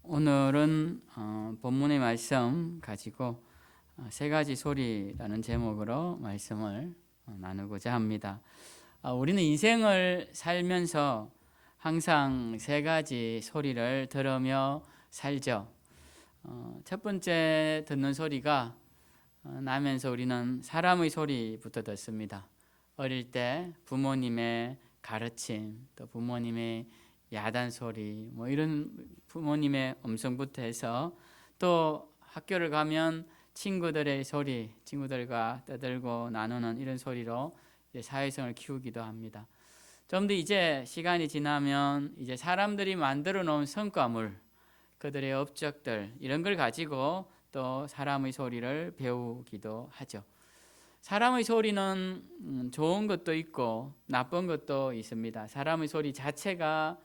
오늘은 본문의 말씀 가지고 세 가지 소리라는 제목으로 말씀을 나누고자 합니다. 우리는 인생을 살면서 항상 세 가지 소리를 들으며 살죠. 첫 번째 듣는 소리가 나면서 우리는 사람의 소리부터 듣습니다. 어릴 때 부모님의 가르침, 또 부모님의 야단 소리, 이런 부모님의 음성부터 해서 또 학교를 가면 친구들의 소리, 친구들과 떠들고 나누는 이런 소리로 이제 사회성을 키우기도 합니다. 좀 더 이제 시간이 지나면 이제 사람들이 만들어 놓은 성과물, 그들의 업적들 이런 걸 가지고 또 사람의 소리를 배우기도 하죠. 사람의 소리는 좋은 것도 있고 나쁜 것도 있습니다. 사람의 소리 자체가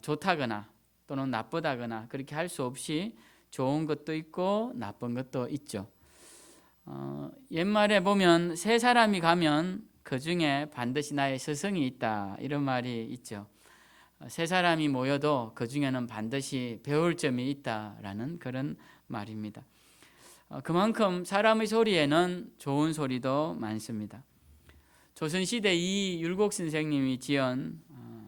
좋다거나 또는 나쁘다거나 그렇게 할 수 없이 좋은 것도 있고 나쁜 것도 있죠. 옛말에 보면 세 사람이 가면 그 중에 반드시 나의 스승이 있다 이런 말이 있죠. 세 사람이 모여도 그 중에는 반드시 배울 점이 있다라는 그런 말입니다. 그만큼 사람의 소리에는 좋은 소리도 많습니다. 조선시대 이율곡 선생님이 지은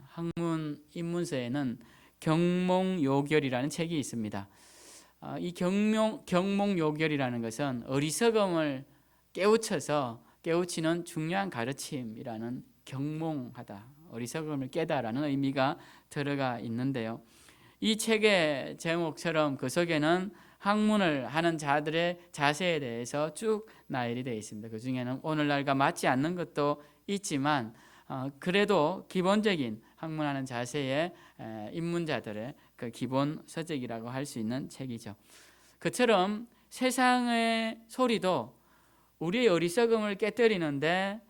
학문 입문서에는 경몽요결이라는 책이 있습니다. 이 경몽요결이라는 것은 어리석음을 깨우치는 중요한 가르침이라는 경몽하다, 어리석음을 깨다라는 의미가 들어가 있는데요. 이 책의 제목처럼 그 속에는 학문을 하는 자들의 자세에 대해서 쭉 나열이 되어 있습니다. 그 중에는 오늘날과 맞지 않는 것도 있지만 그래도 기본적인 학문하는 자세의 입문자들의 그 기본 서적이라고 할 수 있는 책이죠. 그처럼 세상의 소리도 우리의 어리석음을 깨뜨리는데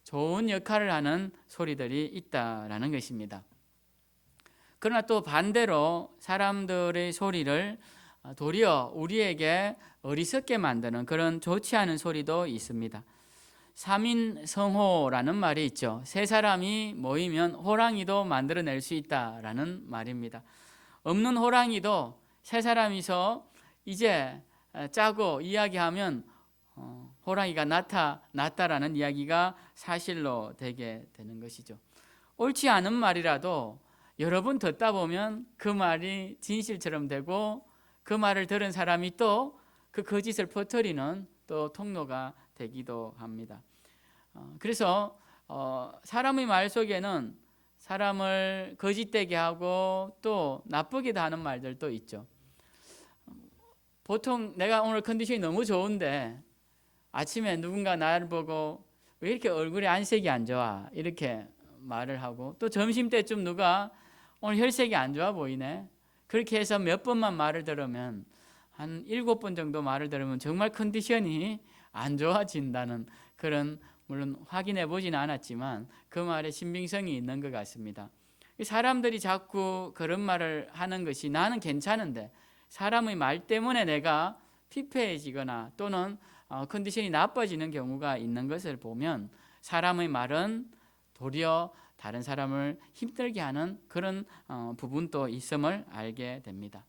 좋은 역할을 하는 소리들이 있다라는 것입니다. 그러나 또 반대로 사람들의 소리를 도리어 우리에게 어리석게 만드는 그런 좋지 않은 소리도 있습니다. 삼인성호라는 말이 있죠. 세 사람이 모이면 호랑이도 만들어낼 수 있다라는 말입니다. 없는 호랑이도 세 사람이서 이제 짜고 이야기하면 호랑이가 나타났다라는 이야기가 사실로 되게 되는 것이죠. 옳지 않은 말이라도 여러 번 듣다 보면 그 말이 진실처럼 되고 그 말을 들은 사람이 또 그 거짓을 퍼뜨리는 또 통로가 되기도 합니다. 그래서 사람의 말 속에는 사람을 거짓되게 하고 또 나쁘게도 하는 말들도 있죠. 보통 내가 오늘 컨디션이 너무 좋은데 아침에 누군가 나를 보고 왜 이렇게 얼굴에 안색이 안 좋아 이렇게 말을 하고, 또 점심때쯤 누가 오늘 혈색이 안 좋아 보이네 그렇게 해서 몇 번만 말을 들으면 한 7번 정도 말을 들으면 정말 컨디션이 안 좋아진다는 그런, 물론 확인해 보지는 않았지만 그 말에 신빙성이 있는 것 같습니다. 사람들이 자꾸 그런 말을 하는 것이 나는 괜찮은데 사람의 말 때문에 내가 피폐해지거나 또는 컨디션이 나빠지는 경우가 있는 것을 보면 사람의 말은 도리어 다른 사람을 힘들게 하는 그런 부분도 있음을 알게 됩니다.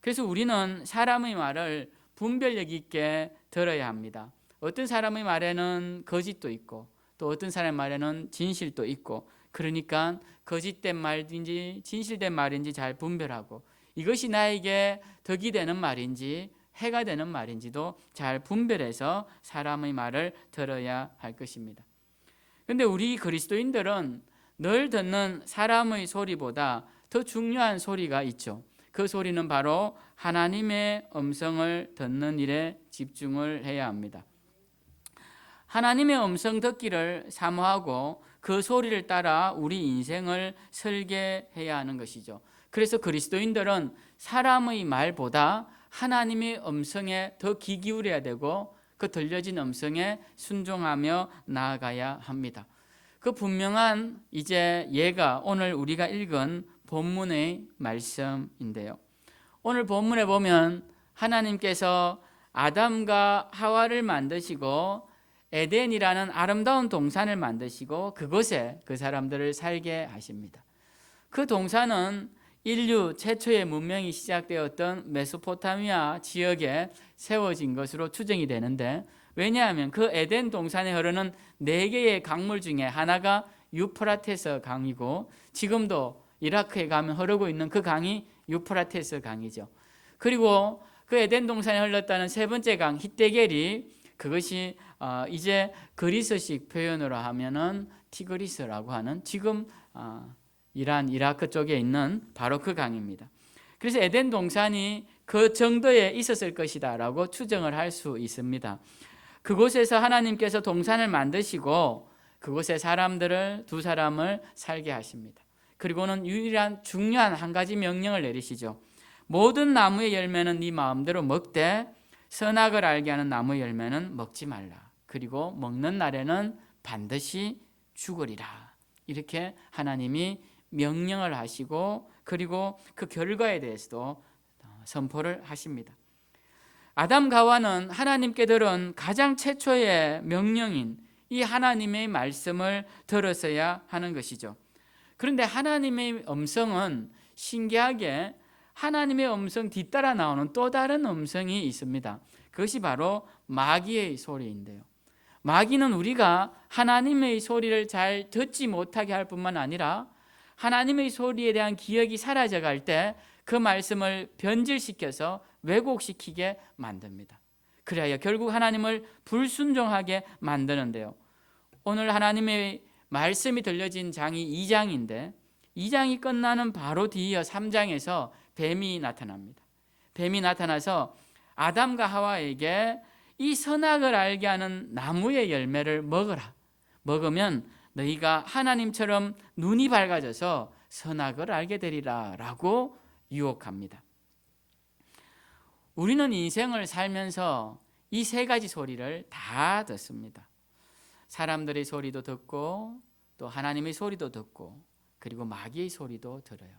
그래서 우리는 사람의 말을 분별력 있게 들어야 합니다. 어떤 사람의 말에는 거짓도 있고 또 어떤 사람의 말에는 진실도 있고, 그러니까 거짓된 말인지 진실된 말인지 잘 분별하고 이것이 나에게 덕이 되는 말인지 해가 되는 말인지도 잘 분별해서 사람의 말을 들어야 할 것입니다. 그런데 우리 그리스도인들은 늘 듣는 사람의 소리보다 더 중요한 소리가 있죠. 그 소리는 바로 하나님의 음성을 듣는 일에 집중을 해야 합니다. 하나님의 음성 듣기를 사모하고 그 소리를 따라 우리 인생을 설계해야 하는 것이죠. 그래서 그리스도인들은 사람의 말보다 하나님의 음성에 더 귀 기울여야 되고 그 들려진 음성에 순종하며 나아가야 합니다. 그 분명한 이제 예가 오늘 우리가 읽은 본문의 말씀인데요. 오늘 본문에 보면 하나님께서 아담과 하와를 만드시고 에덴이라는 아름다운 동산을 만드시고 그곳에 그 사람들을 살게 하십니다. 그 동산은 인류 최초의 문명이 시작되었던 메소포타미아 지역에 세워진 것으로 추정이 되는데, 왜냐하면 그 에덴 동산에 흐르는 4개의 강물 중에 하나가 유프라테스 강이고, 지금도 이라크에 가면 흐르고 있는 그 강이 유프라테스 강이죠. 그리고 그 에덴 동산에 흘렀다는 3번째 강 히데겔이, 그것이 이제 그리스식 표현으로 하면은 티그리스라고 하는, 지금 이란, 이라크 쪽에 있는 바로 그 강입니다. 그래서 에덴 동산이 그 정도에 있었을 것이다 라고 추정을 할 수 있습니다. 그곳에서 하나님께서 동산을 만드시고 그곳에 사람들을, 2사람을 살게 하십니다. 그리고는 유일한 중요한 한 가지 명령을 내리시죠. 모든 나무의 열매는 네 마음대로 먹되 선악을 알게 하는 나무의 열매는 먹지 말라. 그리고 먹는 날에는 반드시 죽으리라. 이렇게 하나님이 명령을 하시고, 그리고 그 결과에 대해서도 선포를 하십니다. 아담과 하와는 하나님께 들은 가장 최초의 명령인 이 하나님의 말씀을 들었어야 하는 것이죠. 그런데 하나님의 음성은 신기하게 하나님의 음성 뒤따라 나오는 또 다른 음성이 있습니다. 그것이 바로 마귀의 소리인데요. 마귀는 우리가 하나님의 소리를 잘 듣지 못하게 할 뿐만 아니라 하나님의 소리에 대한 기억이 사라져갈 때 그 말씀을 변질시켜서 왜곡시키게 만듭니다. 그래야 결국 하나님을 불순종하게 만드는데요. 오늘 하나님의 말씀이 들려진 장이 2장인데 2장이 끝나는 바로 뒤이어 3장에서 뱀이 나타납니다. 뱀이 나타나서 아담과 하와에게 이 선악을 알게 하는 나무의 열매를 먹어라. 먹으면 너희가 하나님처럼 눈이 밝아져서 선악을 알게 되리라 라고 유혹합니다. 우리는 인생을 살면서 이 3가지 소리를 다 듣습니다. 사람들의 소리도 듣고, 또 하나님의 소리도 듣고, 그리고 마귀의 소리도 들어요.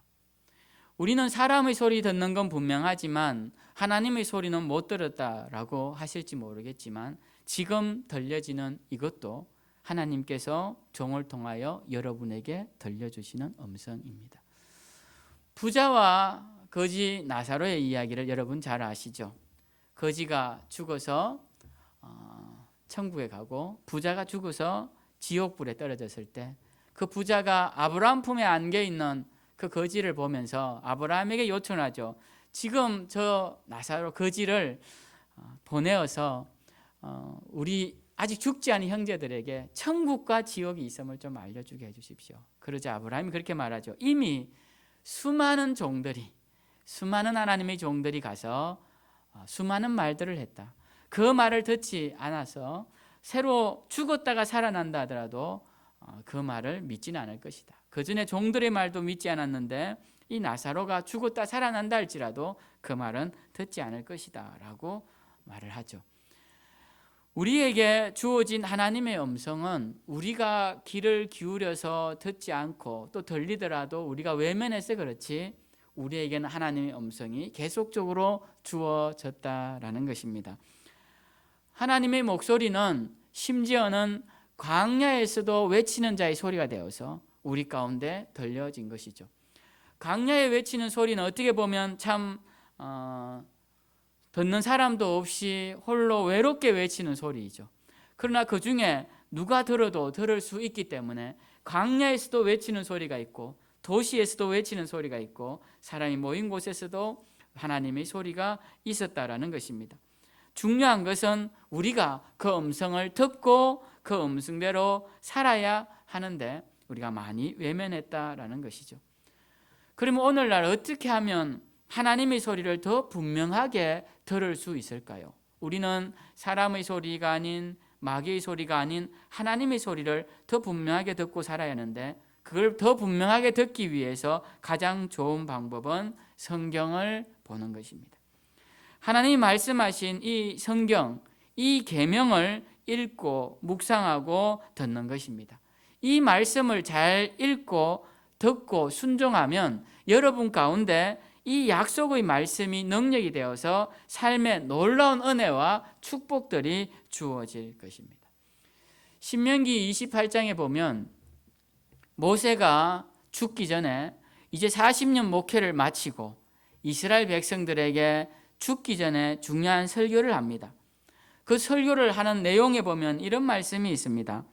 우리는 사람의 소리 듣는 건 분명하지만 하나님의 소리는 못 들었다라고 하실지 모르겠지만, 지금 들려지는 이것도 하나님께서 종을 통하여 여러분에게 들려주시는 음성입니다. 부자와 거지 나사로의 이야기를 여러분 잘 아시죠? 거지가 죽어서 천국에 가고 부자가 죽어서 지옥불에 떨어졌을 때 그 부자가 아브라함 품에 안겨 있는 그 거지를 보면서 아브라함에게 요청하죠. 지금 저 나사로 거지를 보내어서 우리 아직 죽지 않은 형제들에게 천국과 지옥이 있음을 좀 알려주게 해주십시오. 그러자 아브라함이 그렇게 말하죠. 이미 수많은 종들이, 수많은 하나님의 종들이 가서 수많은 말들을 했다. 그 말을 듣지 않아서 새로 죽었다가 살아난다 하더라도 그 말을 믿지는 않을 것이다. 그 전에 종들의 말도 믿지 않았는데 이 나사로가 죽었다 살아난다 할지라도 그 말은 듣지 않을 것이다 라고 말을 하죠. 우리에게 주어진 하나님의 음성은 우리가 귀를 기울여서 듣지 않고 또 들리더라도 우리가 외면해서 그렇지, 우리에게는 하나님의 음성이 계속적으로 주어졌다라는 것입니다. 하나님의 목소리는 심지어는 광야에서도 외치는 자의 소리가 되어서 우리 가운데 들려진 것이죠. 광야에 외치는 소리는 어떻게 보면 참 듣는 사람도 없이 홀로 외롭게 외치는 소리이죠. 그러나 그 중에 누가 들어도 들을 수 있기 때문에 광야에서도 외치는 소리가 있고 도시에서도 외치는 소리가 있고 사람이 모인 곳에서도 하나님의 소리가 있었다라는 것입니다. 중요한 것은 우리가 그 음성을 듣고 그 음성대로 살아야 하는데 우리가 많이 외면했다라는 것이죠. 그러면 오늘날 어떻게 하면 하나님의 소리를 더 분명하게 들을 수 있을까요? 우리는 사람의 소리가 아닌, 마귀의 소리가 아닌 하나님의 소리를 더 분명하게 듣고 살아야 하는데, 그걸 더 분명하게 듣기 위해서 가장 좋은 방법은 성경을 보는 것입니다. 하나님이 말씀하신 이 성경, 이 계명을 읽고 묵상하고 듣는 것입니다. 이 말씀을 잘 읽고 듣고 순종하면 여러분 가운데 이 약속의 말씀이 능력이 되어서 삶의 놀라운 은혜와 축복들이 주어질 것입니다. 신명기 28장에 보면 모세가 죽기 전에 이제 40년 목회를 마치고 이스라엘 백성들에게 죽기 전에 중요한 설교를 합니다. 그 설교를 하는 내용에 보면 이런 말씀이 있습니다.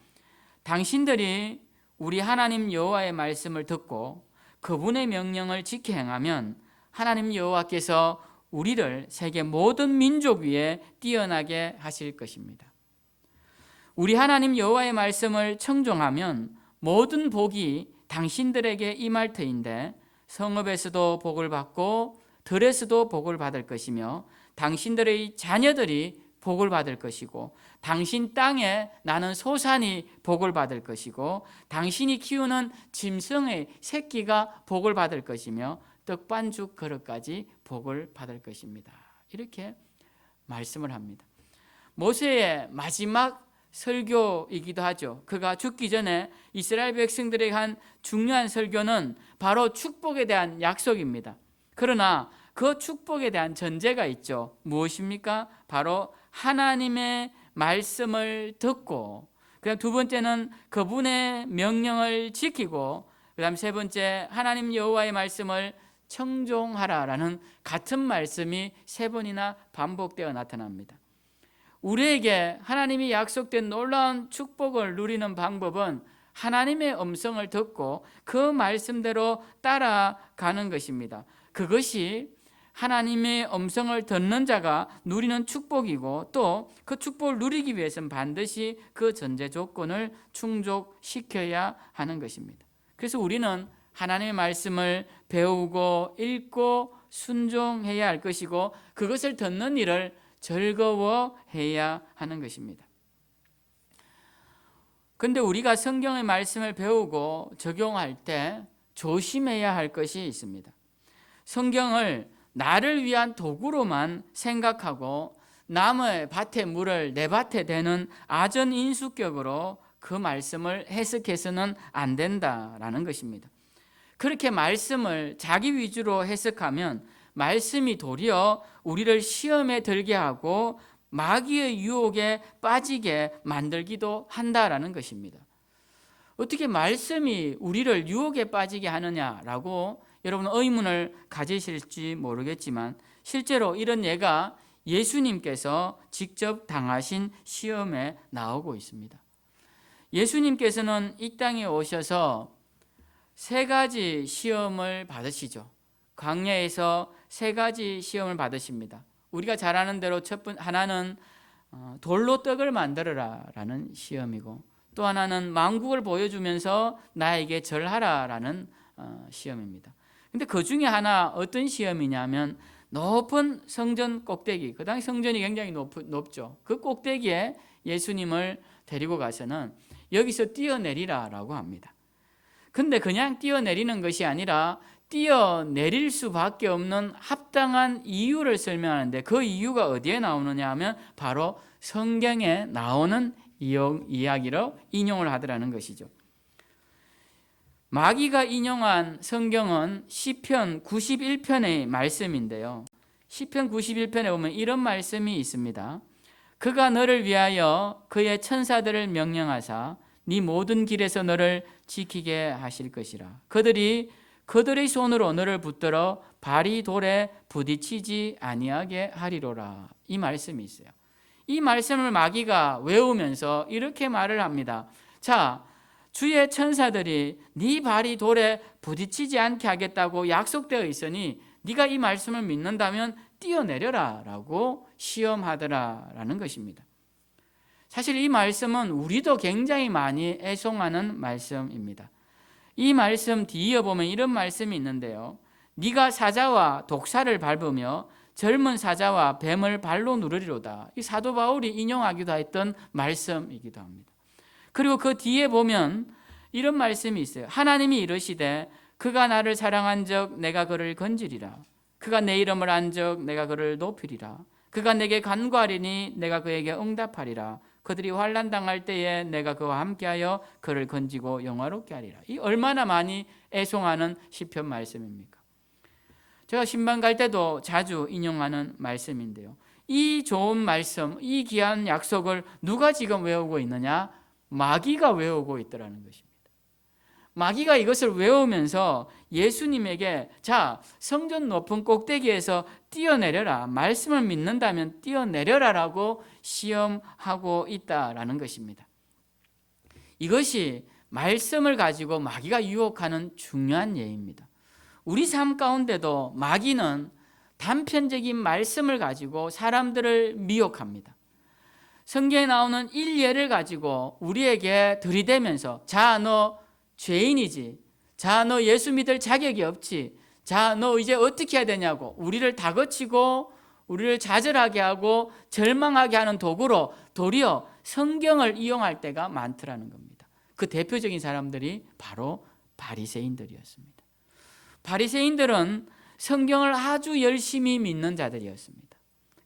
당신들이 우리 하나님 여호와의 말씀을 듣고 그분의 명령을 지켜 행하면 하나님 여호와께서 우리를 세계 모든 민족 위에 뛰어나게 하실 것입니다. 우리 하나님 여호와의 말씀을 청종하면 모든 복이 당신들에게 임할 터인데 성읍에서도 복을 받고 들에서도 복을 받을 것이며 당신들의 자녀들이 복을 받을 것이고 당신 땅에 나는 소산이 복을 받을 것이고 당신이 키우는 짐승의 새끼가 복을 받을 것이며 떡반죽 그릇까지 복을 받을 것입니다. 이렇게 말씀을 합니다. 모세의 마지막 설교이기도 하죠. 그가 죽기 전에 이스라엘 백성들에게 한 중요한 설교는 바로 축복에 대한 약속입니다. 그러나 그 축복에 대한 전제가 있죠. 무엇입니까? 바로 하나님의 말씀을 듣고, 그다음 두 번째는 그분의 명령을 지키고, 그다음 세 번째 하나님 여호와의 말씀을 청종하라라는 같은 말씀이 세 번이나 반복되어 나타납니다. 우리에게 하나님이 약속된 놀라운 축복을 누리는 방법은 하나님의 음성을 듣고 그 말씀대로 따라가는 것입니다. 그것이 하나님의 음성을 듣는 자가 누리는 축복이고 또 그 축복을 누리기 위해서는 반드시 그 전제 조건을 충족시켜야 하는 것입니다. 그래서 우리는 하나님의 말씀을 배우고 읽고 순종해야 할 것이고 그것을 듣는 일을 즐거워해야 하는 것입니다. 그런데 우리가 성경의 말씀을 배우고 적용할 때 조심해야 할 것이 있습니다. 성경을 나를 위한 도구로만 생각하고 남의 밭의 물을 내 밭에 대는 아전인수격으로 그 말씀을 해석해서는 안 된다라는 것입니다. 그렇게 말씀을 자기 위주로 해석하면 말씀이 도리어 우리를 시험에 들게 하고 마귀의 유혹에 빠지게 만들기도 한다라는 것입니다. 어떻게 말씀이 우리를 유혹에 빠지게 하느냐라고 여러분 의문을 가지실지 모르겠지만 실제로 이런 예가 예수님께서 직접 당하신 시험에 나오고 있습니다. 예수님께서는 이 땅에 오셔서 세 가지 시험을 받으시죠. 광야에서 세 가지 시험을 받으십니다. 우리가 잘 아는 대로 하나는 돌로 떡을 만들어라라는 시험이고 또 하나는 만국을 보여주면서 나에게 절하라라는 시험입니다. 근데 그 중에 하나 어떤 시험이냐면 높은 성전 꼭대기, 그 당시 성전이 굉장히 높죠. 그 꼭대기에 예수님을 데리고 가서는 여기서 뛰어내리라라고 합니다. 근데 그냥 뛰어내리는 것이 아니라 뛰어내릴 수밖에 없는 합당한 이유를 설명하는데 그 이유가 어디에 나오느냐 하면 바로 성경에 나오는 이야기로 인용을 하더라는 것이죠. 마귀가 인용한 성경은 시편 91편의 말씀인데요. 시편 91편에 보면 이런 말씀이 있습니다. 그가 너를 위하여 그의 천사들을 명령하사 네 모든 길에서 너를 지키게 하실 것이라. 그들의 손으로 너를 붙들어 발이 돌에 부딪히지 아니하게 하리로라. 이 말씀이 있어요. 이 말씀을 마귀가 외우면서 이렇게 말을 합니다. 자, 주의 천사들이 네 발이 돌에 부딪히지 않게 하겠다고 약속되어 있으니 네가 이 말씀을 믿는다면 뛰어내려라 라고 시험하더라라는 것입니다. 사실 이 말씀은 우리도 굉장히 많이 애송하는 말씀입니다. 이 말씀 뒤에 보면 이런 말씀이 있는데요. 네가 사자와 독사를 밟으며 젊은 사자와 뱀을 발로 누르리로다. 이 사도 바울이 인용하기도 했던 말씀이기도 합니다. 그리고 그 뒤에 보면 이런 말씀이 있어요. 하나님이 이르시되 그가 나를 사랑한 적 내가 그를 건지리라. 그가 내 이름을 안 적 내가 그를 높이리라. 그가 내게 간구하리니 내가 그에게 응답하리라. 그들이 환난 당할 때에 내가 그와 함께하여 그를 건지고 영화롭게 하리라. 이 얼마나 많이 애송하는 시편 말씀입니까? 제가 신방 갈 때도 자주 인용하는 말씀인데요. 이 좋은 말씀, 이 귀한 약속을 누가 지금 외우고 있느냐? 마귀가 외우고 있더라는 것입니다. 마귀가 이것을 외우면서 예수님에게 자, 성전 높은 꼭대기에서 뛰어내려라. 말씀을 믿는다면 뛰어내려라라고 시험하고 있다라는 것입니다. 이것이 말씀을 가지고 마귀가 유혹하는 중요한 예입니다. 우리 삶 가운데도 마귀는 단편적인 말씀을 가지고 사람들을 미혹합니다. 성경에 나오는 일례를 가지고 우리에게 들이대면서 자, 너 죄인이지. 자, 너 예수 믿을 자격이 없지. 자, 너 이제 어떻게 해야 되냐고 우리를 다그치고 우리를 좌절하게 하고 절망하게 하는 도구로 도리어 성경을 이용할 때가 많더라는 겁니다. 그 대표적인 사람들이 바로 바리새인들이었습니다. 바리새인들은 성경을 아주 열심히 믿는 자들이었습니다.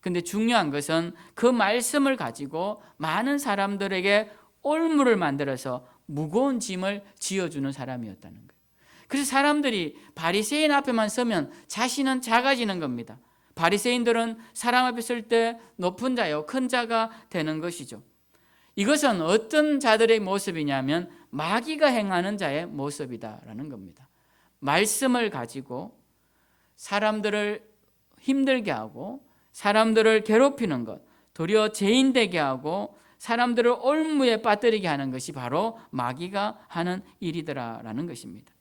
근데 중요한 것은 그 말씀을 가지고 많은 사람들에게 올무를 만들어서 무거운 짐을 지어주는 사람이었다는 거예요. 그래서 사람들이 바리새인 앞에만 서면 자신은 작아지는 겁니다. 바리새인들은 사람 앞에 설 때 높은 자요, 큰 자가 되는 것이죠. 이것은 어떤 자들의 모습이냐면 마귀가 행하는 자의 모습이다라는 겁니다. 말씀을 가지고 사람들을 힘들게 하고 사람들을 괴롭히는 것, 도리어 죄인 되게 하고 사람들을 올무에 빠뜨리게 하는 것이 바로 마귀가 하는 일이더라라는 것입니다.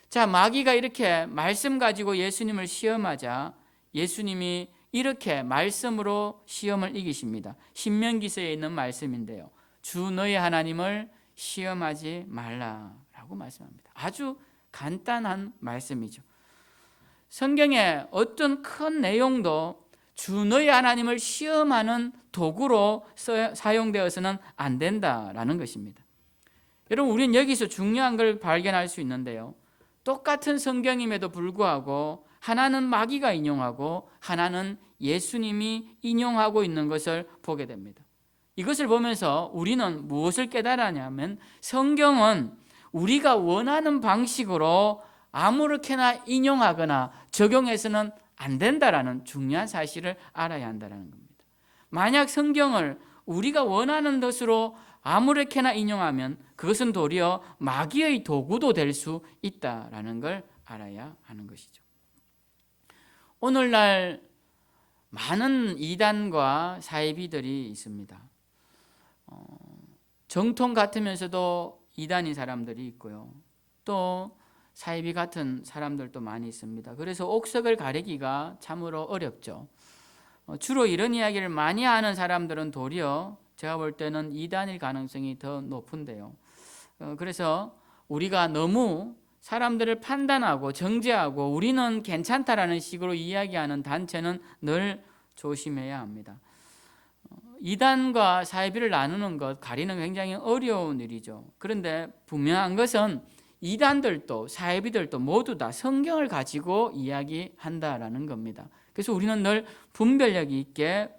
자, 마귀가 이렇게 말씀 가지고 예수님을 시험하자 예수님이 이렇게 말씀으로 시험을 이기십니다. 신명기서에 있는 말씀인데요. 주 너의 하나님을 시험하지 말라라고 말씀합니다. 아주 간단한 말씀이죠. 성경에 어떤 큰 내용도 주 너의 하나님을 시험하는 도구로 사용되어서는 안 된다라는 것입니다. 여러분, 우리는 여기서 중요한 걸 발견할 수 있는데요. 똑같은 성경임에도 불구하고 하나는 마귀가 인용하고 하나는 예수님이 인용하고 있는 것을 보게 됩니다. 이것을 보면서 우리는 무엇을 깨달았냐면 성경은 우리가 원하는 방식으로 아무렇게나 인용하거나 적용해서는 안 된다라는 중요한 사실을 알아야 한다는 겁니다. 만약 성경을 우리가 원하는 것으로 아무렇게나 인용하면 그것은 도리어 마귀의 도구도 될 수 있다라는 걸 알아야 하는 것이죠. 오늘날 많은 이단과 사이비들이 있습니다. 정통 같으면서도 이단인 사람들이 있고요. 또 사이비 같은 사람들도 많이 있습니다. 그래서 옥석을 가리기가 참으로 어렵죠. 주로 이런 이야기를 많이 하는 사람들은 도리어 제가 볼 때는 이단일 가능성이 더 높은데요. 그래서 우리가 너무 사람들을 판단하고 정죄하고 우리는 괜찮다라는 식으로 이야기하는 단체는 늘 조심해야 합니다. 이단과 사이비를 나누는 것, 가리는 굉장히 어려운 일이죠. 그런데 분명한 것은 이단들도 사이비들도 모두 다 성경을 가지고 이야기한다라는 겁니다. 그래서 우리는 늘 분별력 있게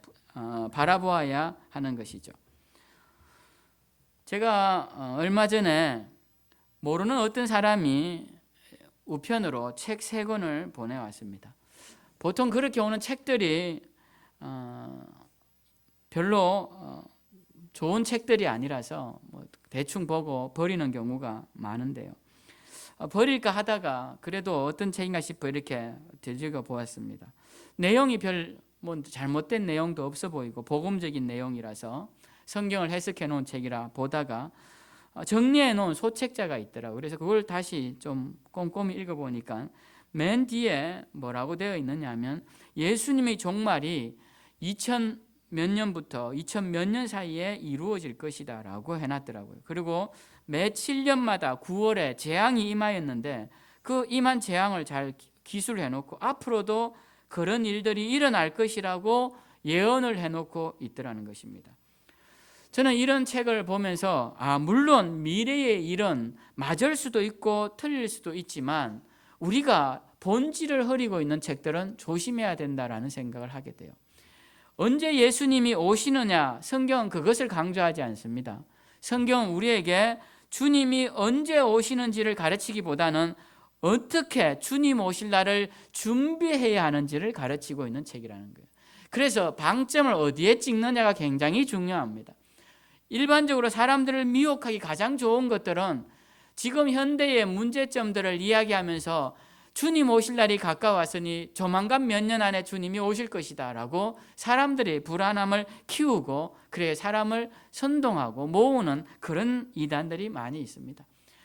바라보아야 하는 것이죠. 제가 얼마 전에 모르는 어떤 사람이 우편으로 책 3권을 보내왔습니다. 보통 그렇게 오는 책들이 별로 좋은 책들이 아니라서 대충 보고 버리는 경우가 많은데요. 버릴까 하다가 그래도 어떤 책인가 싶어 이렇게 들여다 보았습니다. 내용이 별 잘못된 내용도 없어 보이고 복음적인 내용이라서 성경을 해석해 놓은 책이라 보다가 정리해 놓은 소책자가 있더라고요. 그래서 그걸 다시 좀 꼼꼼히 읽어보니까 맨 뒤에 뭐라고 되어 있느냐 하면 예수님의 종말이 2000 몇 년부터 2000 몇 년 사이에 이루어질 것이다 라고 해놨더라고요. 그리고 매 7년마다 9월에 재앙이 임하였는데 그 임한 재앙을 잘 기술해 놓고 앞으로도 그런 일들이 일어날 것이라고 예언을 해놓고 있더라는 것입니다. 저는 이런 책을 보면서 물론 미래의 일은 맞을 수도 있고 틀릴 수도 있지만 우리가 본질을 흐리고 있는 책들은 조심해야 된다라는 생각을 하게 돼요. 언제 예수님이 오시느냐, 성경은 그것을 강조하지 않습니다. 성경은 우리에게 주님이 언제 오시는지를 가르치기보다는 어떻게 주님 오실 날을 준비해야 하는지를 가르치고 있는 책이라는 거예요. 그래서 방점을 어디에 찍느냐가 굉장히 중요합니다. 일반적으로 사람들을 미혹하기 가장 좋은 것들은 지금 현대의 문제점들을 이야기하면서 주님 오실 날이 가까웠으니 조만간 몇 년 안에 주님이 오실 것이다 라고 사람들이 불안함을 키우고, 그래 사람을 선동하고 모으는 그런 이단들이 많이 있습니다.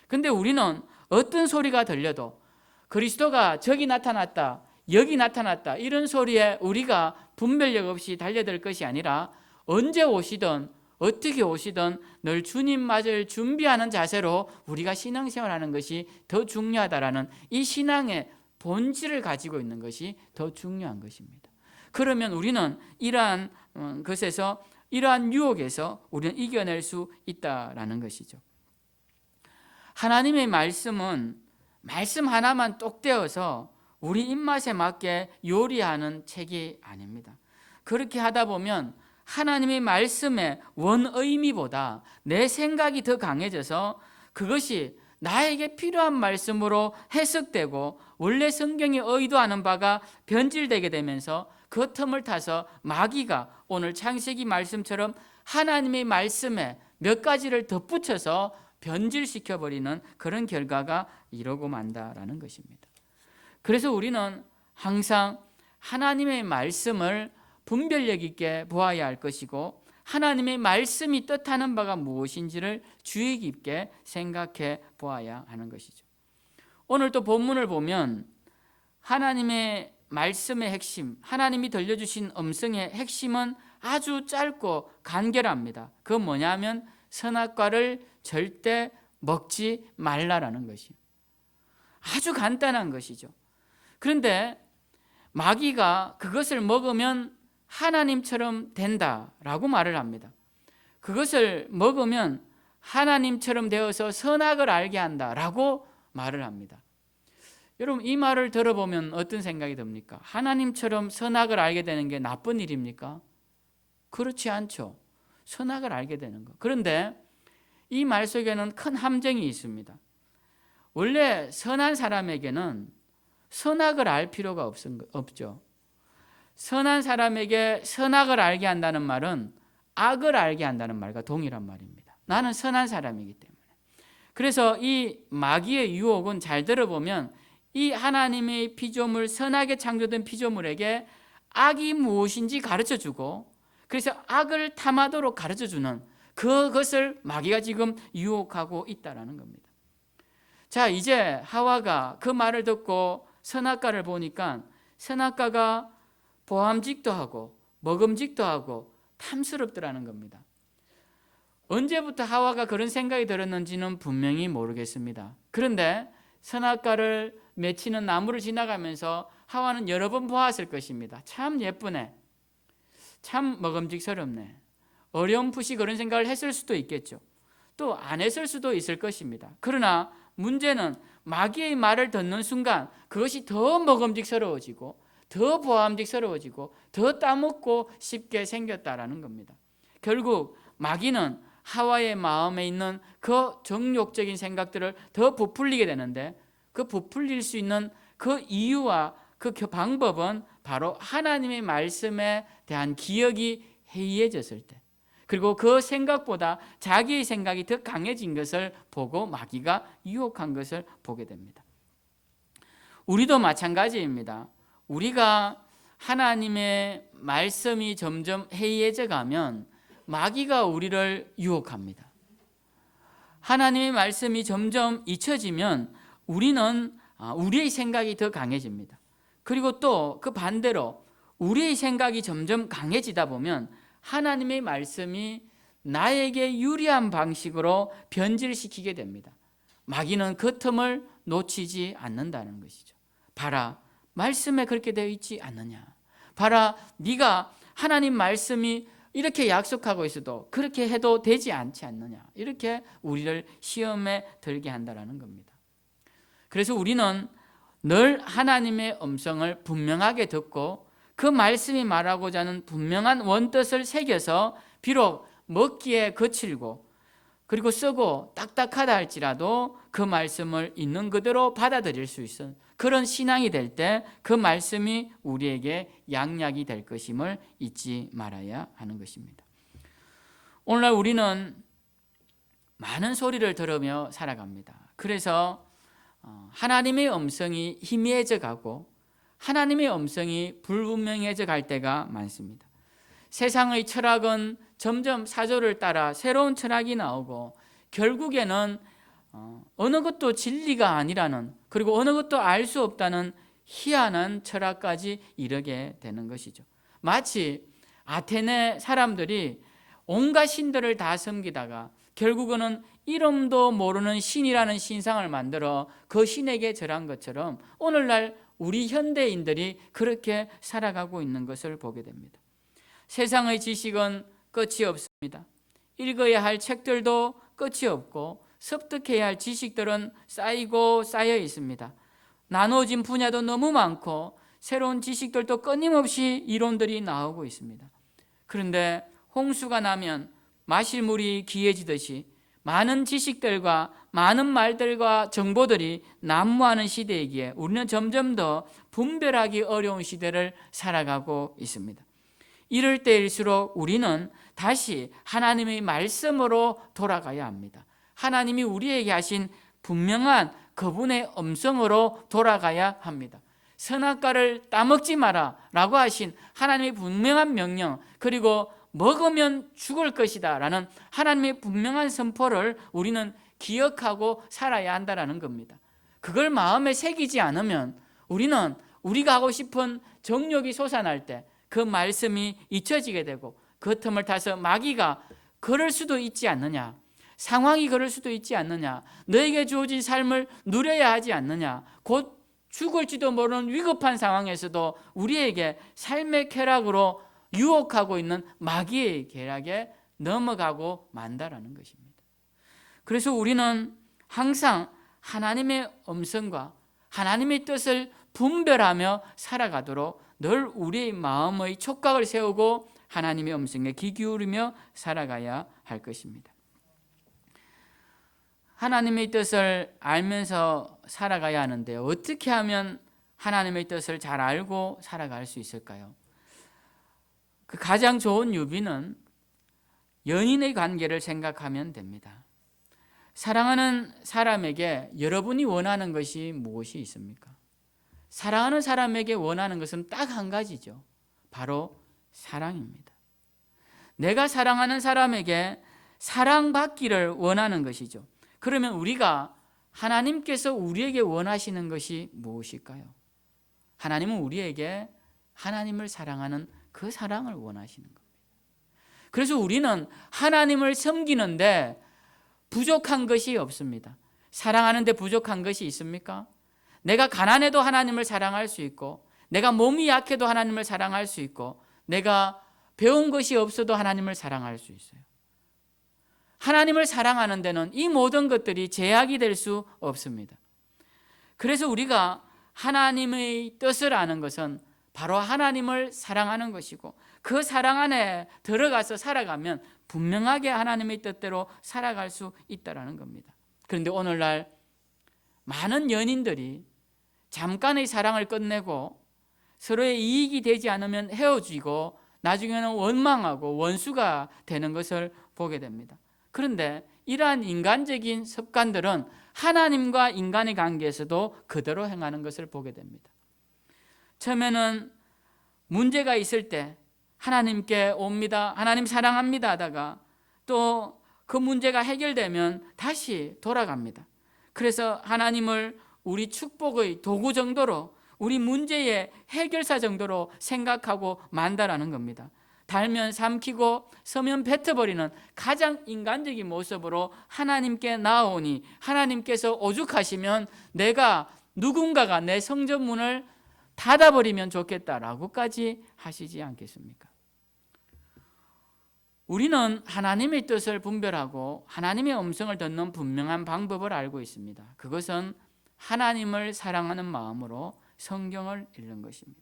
근데 우리는 어떤 소리가 들려도 그리스도가 저기 나타났다, 여기 나타났다, 이런 소리에 우리가 분별력 없이 달려들 것이 아니라 언제 오시든 어떻게 오시든 늘 주님 맞을 준비하는 자세로 우리가 신앙생활하는 것이 더 중요하다라는 이 신앙의 본질을 가지고 있는 것이 더 중요한 것입니다. 그러면 우리는 이러한 것에서, 이러한 유혹에서 우리는 이겨낼 수 있다라는 것이죠. 하나님의 말씀은 말씀 하나만 똑 떼어서 우리 입맛에 맞게 요리하는 책이 아닙니다. 그렇게 하다 보면 하나님의 말씀의 원의미보다 내 생각이 더 강해져서 그것이 나에게 필요한 말씀으로 해석되고 원래 성경이 의도하는 바가 변질되게 되면서 그 틈을 타서 마귀가 오늘 창세기 말씀처럼 하나님의 말씀에 몇 가지를 덧붙여서 변질시켜버리는 그런 결과가 이러고 만다라는 것입니다. 그래서 우리는 항상 하나님의 말씀을 분별력 있게 보아야 할 것이고, 하나님의 말씀이 뜻하는 바가 무엇인지를 주의 깊게 생각해 보아야 하는 것이죠. 오늘 또 본문을 보면 하나님의 말씀의 핵심, 하나님이 들려주신 음성의 핵심은 아주 짧고 간결합니다. 그건 뭐냐면 선악과를 절대 먹지 말라라는 것이에요. 아주 간단한 것이죠. 그런데 마귀가 그것을 먹으면 하나님처럼 된다라고 말을 합니다. 그것을 먹으면 하나님처럼 되어서 선악을 알게 한다라고 말을 합니다. 여러분, 이 말을 들어보면 어떤 생각이 듭니까? 하나님처럼 선악을 알게 되는 게 나쁜 일입니까? 그렇지 않죠. 선악을 알게 되는 것. 그런데 이 말 속에는 큰 함정이 있습니다. 원래 선한 사람에게는 선악을 알 필요가 없죠. 선한 사람에게 선악을 알게 한다는 말은 악을 알게 한다는 말과 동일한 말입니다. 나는 선한 사람이기 때문에. 그래서 이 마귀의 유혹은 잘 들어보면 이 하나님의 피조물, 선하게 창조된 피조물에게 악이 무엇인지 가르쳐주고, 그래서 악을 탐하도록 가르쳐주는 그것을 마귀가 지금 유혹하고 있다는 겁니다. 자, 이제 하와가 그 말을 듣고 선악과를 보니까 선악과가 보암직도 하고 먹음직도 하고 탐스럽더라는 겁니다. 언제부터 하와가 그런 생각이 들었는지는 분명히 모르겠습니다. 그런데 선악과를 맺히는 나무를 지나가면서 하와는 여러 번 보았을 것입니다. 참 예쁘네, 참 먹음직스럽네, 어렴풋이 그런 생각을 했을 수도 있겠죠. 또 안 했을 수도 있을 것입니다. 그러나 문제는 마귀의 말을 듣는 순간 그것이 더 먹음직스러워지고 더 보암직스러워지고 더 따먹고 싶게 생겼다라는 겁니다. 결국 마귀는 하와의 마음에 있는 그 정욕적인 생각들을 더 부풀리게 되는데, 그 부풀릴 수 있는 그 이유와 그 방법은 바로 하나님의 말씀에 대한 기억이 해이해졌을 때, 그리고 그 생각보다 자기의 생각이 더 강해진 것을 보고 마귀가 유혹한 것을 보게 됩니다. 우리도 마찬가지입니다. 우리가 하나님의 말씀이 점점 해이해져 가면 마귀가 우리를 유혹합니다. 하나님의 말씀이 점점 잊혀지면 우리는 우리의 생각이 더 강해집니다. 그리고 또 그 반대로 우리의 생각이 점점 강해지다 보면 하나님의 말씀이 나에게 유리한 방식으로 변질시키게 됩니다. 마귀는 그 틈을 놓치지 않는다는 것이죠. 봐라, 말씀에 그렇게 되어 있지 않느냐. 봐라, 네가 하나님 말씀이 이렇게 약속하고 있어도 그렇게 해도 되지 않지 않느냐. 이렇게 우리를 시험에 들게 한다는 겁니다. 그래서 우리는 늘 하나님의 음성을 분명하게 듣고 그 말씀이 말하고자 하는 분명한 원뜻을 새겨서 비록 먹기에 거칠고 그리고 쓰고 딱딱하다 할지라도 그 말씀을 있는 그대로 받아들일 수 있는 그런 신앙이 될 때 그 말씀이 우리에게 양약이 될 것임을 잊지 말아야 하는 것입니다. 오늘날 우리는 많은 소리를 들으며 살아갑니다. 그래서 하나님의 음성이 희미해져 가고 하나님의 음성이 불분명해져 갈 때가 많습니다. 세상의 철학은 점점 사조를 따라 새로운 철학이 나오고 결국에는 어느 것도 진리가 아니라는, 그리고 어느 것도 알 수 없다는 희한한 철학까지 이르게 되는 것이죠. 마치 아테네 사람들이 온갖 신들을 다 섬기다가 결국은 이름도 모르는 신이라는 신상을 만들어 그 신에게 절한 것처럼 오늘날 우리 현대인들이 그렇게 살아가고 있는 것을 보게 됩니다. 세상의 지식은 끝이 없습니다. 읽어야 할 책들도 끝이 없고 습득해야 할 지식들은 쌓이고 쌓여 있습니다. 나눠진 분야도 너무 많고 새로운 지식들도 끊임없이 이론들이 나오고 있습니다. 그런데 홍수가 나면 마실 물이 귀해지듯이 많은 지식들과 많은 말들과 정보들이 난무하는 시대이기에 우리는 점점 더 분별하기 어려운 시대를 살아가고 있습니다. 이럴 때일수록 우리는 다시 하나님의 말씀으로 돌아가야 합니다. 하나님이 우리에게 하신 분명한 그분의 음성으로 돌아가야 합니다. 선악과를 따먹지 마라 라고 하신 하나님의 분명한 명령, 그리고 먹으면 죽을 것이다 라는 하나님의 분명한 선포를 우리는 기억하고 살아야 한다는 겁니다. 그걸 마음에 새기지 않으면 우리는 우리가 하고 싶은 정욕이 솟아날 때 그 말씀이 잊혀지게 되고 그 틈을 타서 마귀가 그럴 수도 있지 않느냐, 상황이 그럴 수도 있지 않느냐, 너에게 주어진 삶을 누려야 하지 않느냐, 곧 죽을지도 모르는 위급한 상황에서도 우리에게 삶의 쾌락으로 유혹하고 있는 마귀의 계략에 넘어가고 만다라는 것입니다. 그래서 우리는 항상 하나님의 음성과 하나님의 뜻을 분별하며 살아가도록 늘 우리의 마음의 촉각을 세우고 하나님의 음성에 귀 기울이며 살아가야 할 것입니다. 하나님의 뜻을 알면서 살아가야 하는데 어떻게 하면 하나님의 뜻을 잘 알고 살아갈 수 있을까요? 그 가장 좋은 유비는 연인의 관계를 생각하면 됩니다. 사랑하는 사람에게 여러분이 원하는 것이 무엇이 있습니까? 사랑하는 사람에게 원하는 것은 딱 한 가지죠. 바로 사랑입니다. 내가 사랑하는 사람에게 사랑받기를 원하는 것이죠. 그러면 우리가 하나님께서 우리에게 원하시는 것이 무엇일까요? 하나님은 우리에게 하나님을 사랑하는 그 사랑을 원하시는 겁니다. 그래서 우리는 하나님을 섬기는데 부족한 것이 없습니다. 사랑하는데 부족한 것이 있습니까? 내가 가난해도 하나님을 사랑할 수 있고, 내가 몸이 약해도 하나님을 사랑할 수 있고, 내가 배운 것이 없어도 하나님을 사랑할 수 있어요. 하나님을 사랑하는 데는 이 모든 것들이 제약이 될 수 없습니다. 그래서 우리가 하나님의 뜻을 아는 것은 바로 하나님을 사랑하는 것이고, 그 사랑 안에 들어가서 살아가면 분명하게 하나님의 뜻대로 살아갈 수 있다는 겁니다. 그런데 오늘날 많은 연인들이 잠깐의 사랑을 끝내고 서로의 이익이 되지 않으면 헤어지고 나중에는 원망하고 원수가 되는 것을 보게 됩니다. 그런데 이러한 인간적인 습관들은 하나님과 인간의 관계에서도 그대로 행하는 것을 보게 됩니다. 처음에는 문제가 있을 때 하나님께 옵니다. 하나님 사랑합니다 하다가 또 그 문제가 해결되면 다시 돌아갑니다. 그래서 하나님을 우리 축복의 도구 정도로, 우리 문제의 해결사 정도로 생각하고 만다라는 겁니다. 달면 삼키고 서면 뱉어버리는 가장 인간적인 모습으로 하나님께 나아오니 하나님께서 오죽하시면 내가 누군가가 내 성전문을 닫아버리면 좋겠다라고까지 하시지 않겠습니까? 우리는 하나님의 뜻을 분별하고 하나님의 음성을 듣는 분명한 방법을 알고 있습니다. 그것은 하나님을 사랑하는 마음으로 성경을 읽는 것입니다.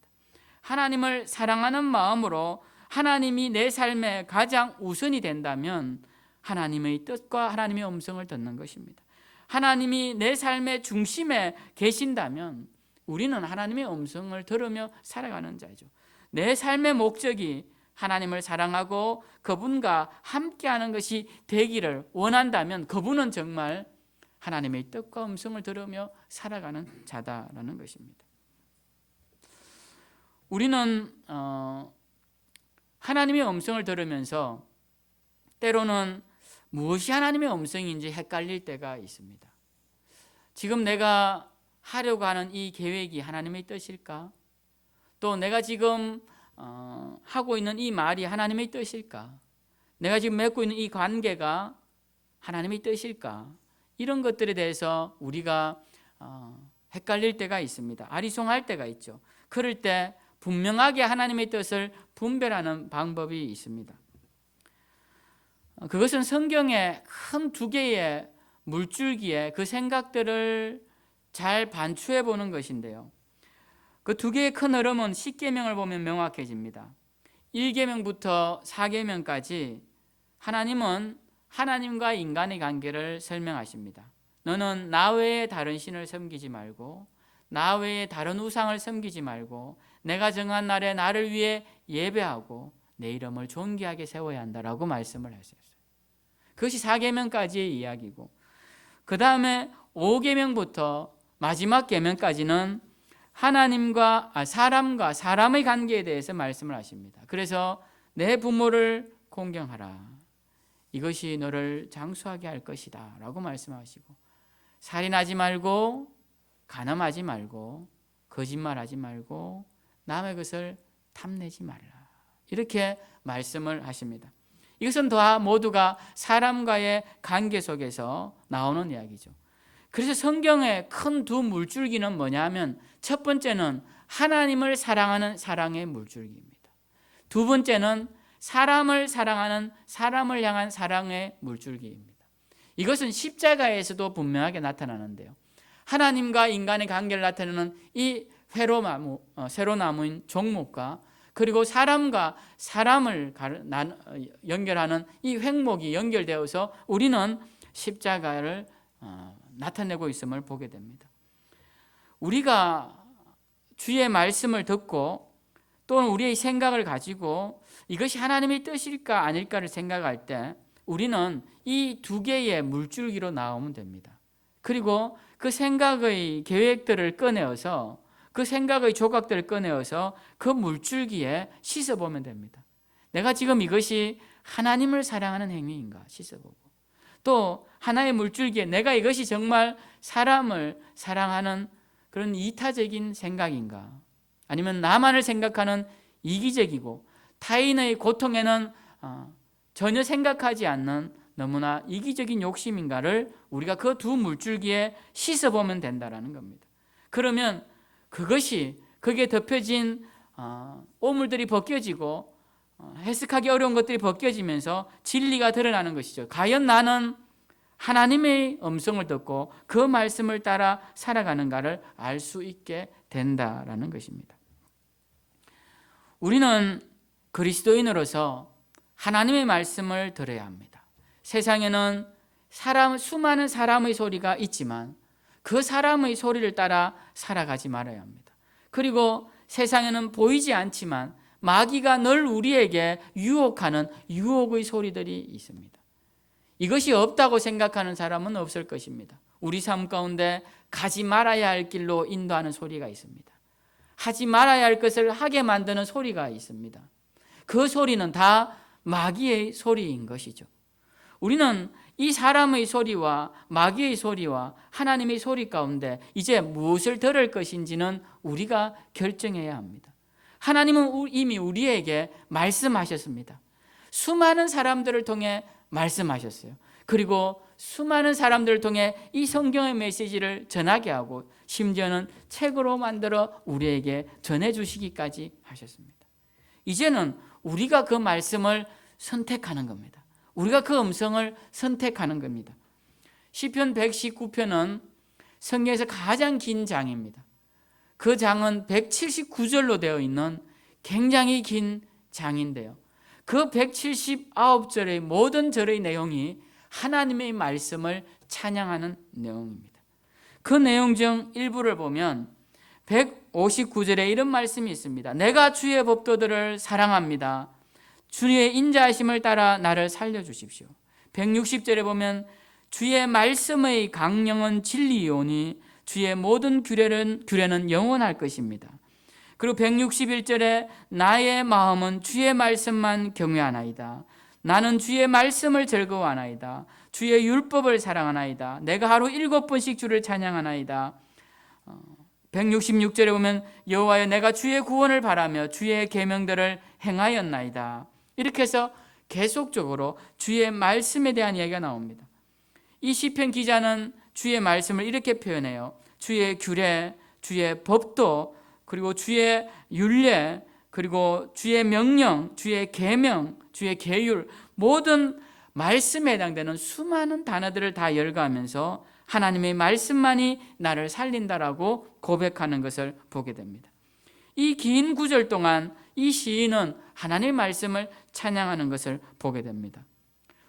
하나님을 사랑하는 마음으로 하나님이 내 삶에 가장 우선이 된다면 하나님의 뜻과 하나님의 음성을 듣는 것입니다. 하나님이 내 삶의 중심에 계신다면 우리는 하나님의 음성을 들으며 살아가는 자죠. 내 삶의 목적이 하나님을 사랑하고 그분과 함께하는 것이 되기를 원한다면 그분은 정말 하나님의 뜻과 음성을 들으며 살아가는 자다라는 것입니다. 우리는 하나님의 음성을 들으면서 때로는 무엇이 하나님의 음성인지 헷갈릴 때가 있습니다. 지금 내가 하려고 하는 이 계획이 하나님의 뜻일까? 또 내가 지금 하고 있는 이 말이 하나님의 뜻일까? 내가 지금 맺고 있는 이 관계가 하나님의 뜻일까? 이런 것들에 대해서 우리가 헷갈릴 때가 있습니다. 아리송할 때가 있죠. 그럴 때 분명하게 하나님의 뜻을 분별하는 방법이 있습니다. 그것은 성경의 큰 두 개의 물줄기에 그 생각들을 잘 반추해 보는 것인데요. 그 두 개의 큰 흐름은 십계명을 보면 명확해집니다. 1계명부터 4계명까지 하나님은 하나님과 인간의 관계를 설명하십니다. 너는 나 외에 다른 신을 섬기지 말고 나 외에 다른 우상을 섬기지 말고 내가 정한 날에 나를 위해 예배하고 내 이름을 존귀하게 세워야 한다라고 말씀을 하셨어요. 그것이 4계명까지의 이야기고, 그 다음에 5계명부터 마지막 계명까지는 하나님과 사람과 사람의 관계에 대해서 말씀을 하십니다. 그래서 내 부모를 공경하라, 이것이 너를 장수하게 할 것이다 라고 말씀하시고, 살인하지 말고 간음하지 말고 거짓말하지 말고 남의 것을 탐내지 말라, 이렇게 말씀을 하십니다. 이것은 다 모두가 사람과의 관계 속에서 나오는 이야기죠. 그래서 성경의 큰 두 물줄기는 뭐냐면, 첫 번째는 하나님을 사랑하는 사랑의 물줄기입니다. 두 번째는 사람을 사랑하는 사람을 향한 사랑의 물줄기입니다. 이것은 십자가에서도 분명하게 나타나는데요. 하나님과 인간의 관계를 나타내는 이 세로나무인 종목과 그리고 사람과 사람을 연결하는 이 횡목이 연결되어서 우리는 십자가를 나타내고 있음을 보게 됩니다. 우리가 주의 말씀을 듣고 또는 우리의 생각을 가지고 이것이 하나님의 뜻일까 아닐까를 생각할 때 우리는 이 두 개의 물줄기로 나오면 됩니다. 그리고 그 생각의 계획들을 꺼내어서, 그 생각의 조각들을 꺼내어서 그 물줄기에 씻어보면 됩니다. 내가 지금 이것이 하나님을 사랑하는 행위인가 씻어보고, 또 하나의 물줄기에 내가 이것이 정말 사람을 사랑하는 그런 이타적인 생각인가, 아니면 나만을 생각하는 이기적이고 타인의 고통에는 전혀 생각하지 않는 너무나 이기적인 욕심인가를 우리가 그 두 물줄기에 씻어보면 된다는 겁니다. 그러면 그것이 거기에 덮여진 오물들이 벗겨지고 해석하기 어려운 것들이 벗겨지면서 진리가 드러나는 것이죠. 과연 나는 하나님의 음성을 듣고 그 말씀을 따라 살아가는가를 알 수 있게 된다라는 것입니다. 우리는 그리스도인으로서 하나님의 말씀을 들어야 합니다. 세상에는 수많은 사람의 소리가 있지만 그 사람의 소리를 따라 살아가지 말아야 합니다. 그리고 세상에는 보이지 않지만 마귀가 늘 우리에게 유혹하는 유혹의 소리들이 있습니다. 이것이 없다고 생각하는 사람은 없을 것입니다. 우리 삶 가운데 가지 말아야 할 길로 인도하는 소리가 있습니다. 하지 말아야 할 것을 하게 만드는 소리가 있습니다. 그 소리는 다 마귀의 소리인 것이죠. 우리는 이 사람의 소리와 마귀의 소리와 하나님의 소리 가운데 이제 무엇을 들을 것인지는 우리가 결정해야 합니다. 하나님은 이미 우리에게 말씀하셨습니다. 수많은 사람들을 통해 말씀하셨어요. 그리고 수많은 사람들을 통해 이 성경의 메시지를 전하게 하고 심지어는 책으로 만들어 우리에게 전해주시기까지 하셨습니다. 이제는 우리가 그 말씀을 선택하는 겁니다. 우리가 그 음성을 선택하는 겁니다. 시편 119편은 성경에서 가장 긴 장입니다. 그 장은 179절로 되어 있는 굉장히 긴 장인데요. 그 179절의 모든 절의 내용이 하나님의 말씀을 찬양하는 내용입니다. 그 내용 중 일부를 보면 159절에 이런 말씀이 있습니다. 내가 주의 법도들을 사랑합니다. 주의 인자하심을 따라 나를 살려주십시오. 160절에 보면 주의 말씀의 강령은 진리이오니 주의 모든 규례는 영원할 것입니다. 그리고 161절에 나의 마음은 주의 말씀만 경외하나이다. 나는 주의 말씀을 즐거워하나이다. 주의 율법을 사랑하나이다. 내가 하루 7번씩 주를 찬양하나이다. 166절에 보면 여호와여 내가 주의 구원을 바라며 주의 계명들을 행하였나이다. 이렇게 해서 계속적으로 주의 말씀에 대한 이야기가 나옵니다. 이 시편 기자는 주의 말씀을 이렇게 표현해요. 주의 규례, 주의 법도, 그리고 주의 율례, 그리고 주의 명령, 주의 계명, 주의 계율, 모든 말씀에 해당되는 수많은 단어들을 다 열거하면서 하나님의 말씀만이 나를 살린다라고 고백하는 것을 보게 됩니다. 이 긴 구절 동안 이 시인은 하나님의 말씀을 찬양하는 것을 보게 됩니다.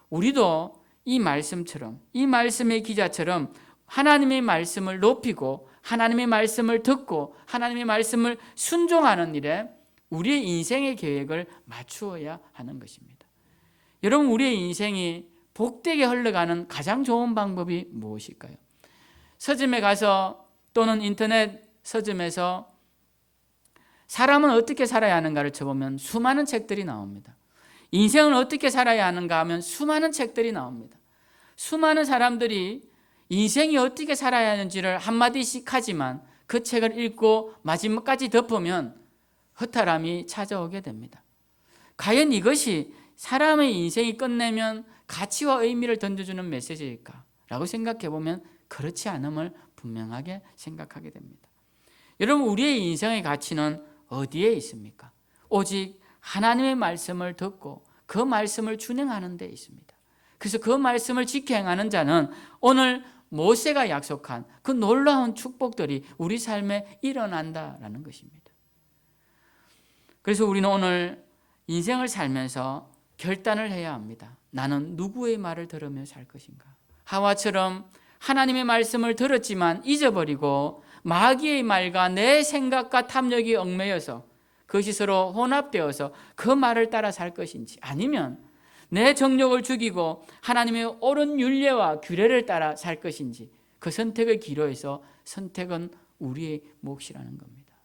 우리도 이 말씀처럼, 이 말씀의 기자처럼 하나님의 말씀을 높이고 하나님의 말씀을 듣고 하나님의 말씀을 순종하는 일에 우리의 인생의 계획을 맞추어야 하는 것입니다. 여러분, 우리의 인생이 복되게 흘러가는 가장 좋은 방법이 무엇일까요? 서점에 가서 또는 인터넷 서점에서 사람은 어떻게 살아야 하는가를 쳐보면 수많은 책들이 나옵니다. 인생은 어떻게 살아야 하는가 하면 수많은 책들이 나옵니다. 수많은 사람들이 인생이 어떻게 살아야 하는지를 한마디씩 하지만 그 책을 읽고 마지막까지 덮으면 허탈함이 찾아오게 됩니다. 과연 이것이 사람의 인생이 끝내면 가치와 의미를 던져주는 메시지일까? 라고 생각해 보면 그렇지 않음을 분명하게 생각하게 됩니다. 여러분, 우리의 인생의 가치는 어디에 있습니까? 오직 하나님의 말씀을 듣고 그 말씀을 준행하는 데 있습니다. 그래서 그 말씀을 지켜 행하는 자는 오늘 모세가 약속한 그 놀라운 축복들이 우리 삶에 일어난다라는 것입니다. 그래서 우리는 오늘 인생을 살면서 결단을 해야 합니다. 나는 누구의 말을 들으며 살 것인가? 하와처럼 하나님의 말씀을 들었지만 잊어버리고 마귀의 말과 내 생각과 탐욕이 얽매여서 그것이 서로 혼합되어서 그 말을 따라 살 것인지, 아니면 내 정욕을 죽이고 하나님의 옳은 율례와 규례를 따라 살 것인지, 그 선택의 기로에서 선택은 우리의 몫이라는 겁니다.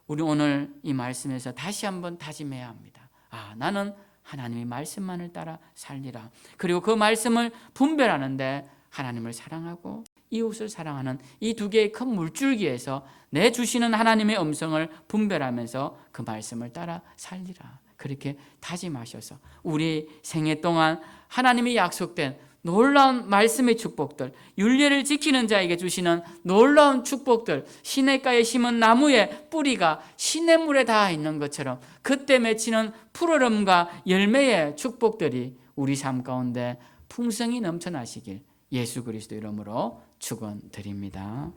우리 오늘 이 말씀에서 다시 한번 다짐해야 합니다. 나는 하나님의 말씀만을 따라 살리라. 그리고 그 말씀을 분별하는데 하나님을 사랑하고 이웃을 사랑하는 이 두 개의 큰 물줄기에서 내 주시는 하나님의 음성을 분별하면서 그 말씀을 따라 살리라. 그렇게 다짐하셔서 우리 생애 동안 하나님이 약속된 놀라운 말씀의 축복들, 율례를 지키는 자에게 주시는 놀라운 축복들, 시냇가에 심은 나무의 뿌리가 시냇물에 닿아 있는 것처럼 그때 맺히는 푸르름과 열매의 축복들이 우리 삶 가운데 풍성히 넘쳐나시길 예수 그리스도 이름으로 축원드립니다.